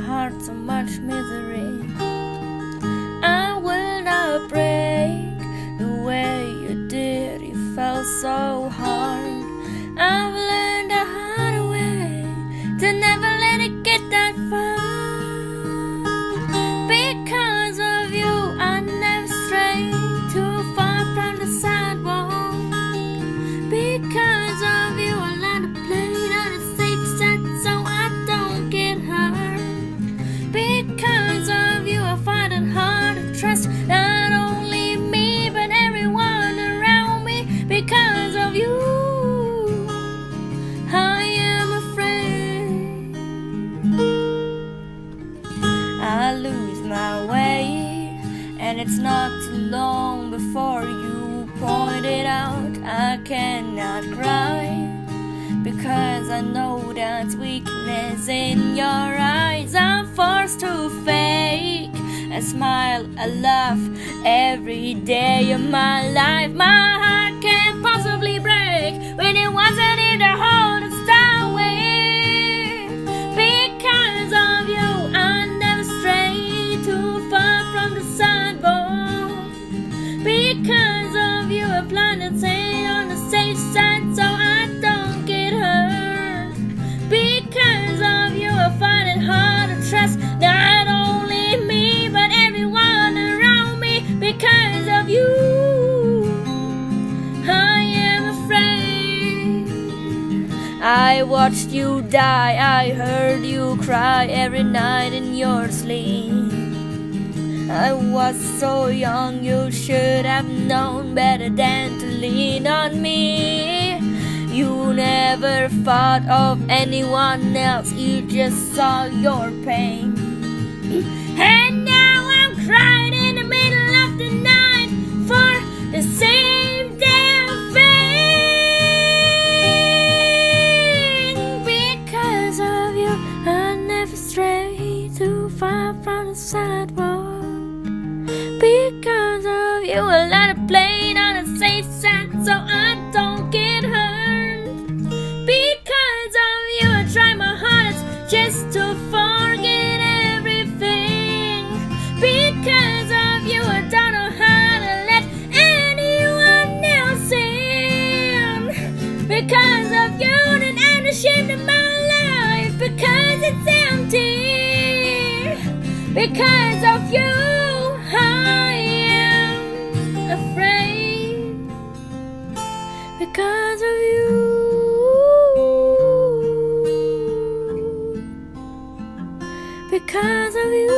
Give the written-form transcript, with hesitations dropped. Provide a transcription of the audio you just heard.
heart so much misery. I will not break the way you did. You felt so hard. I've learned the hard way to never let it get that far. Because of you, I never strayed too far from the sidewalk. Because of you, I learned to play on the safe side so I don't get hurt. Because of you, I find it hard to trust not only me but everyone around me. Because of you, I am afraid I lose my way, and it's not too long before you point it out. I cannot cry because I know that's weakness in your eyes. I'm forced to fake a smile, a laugh every day of my life. My heart can't possibly break when it wasn't in the hole to start with. Because of you, I never strayed too far from the sidewalk. Because of you, I planted sand on the safe side so I don't get hurt. Because of you, I find it hard to trust not only me but everyone around me. Because of you, I am afraid. I watched you die, I heard you cry every night in your sleep. I was so young, you should have known better than to lean on me. You never thought of anyone else, you just saw your pain. And now I'm crying in the middle of the night for the same damn thing. Because of you, I never strayed too far from the sidewalk. Because of you, I let it play on a safe side so I don't get hurt. Because of you, I try my hardest just to forget everything. Because of you, I don't know how to let anyone else in. Because of you, then I'm ashamed of my life because it's empty. Because of you, I am afraid. Because of you, because of you.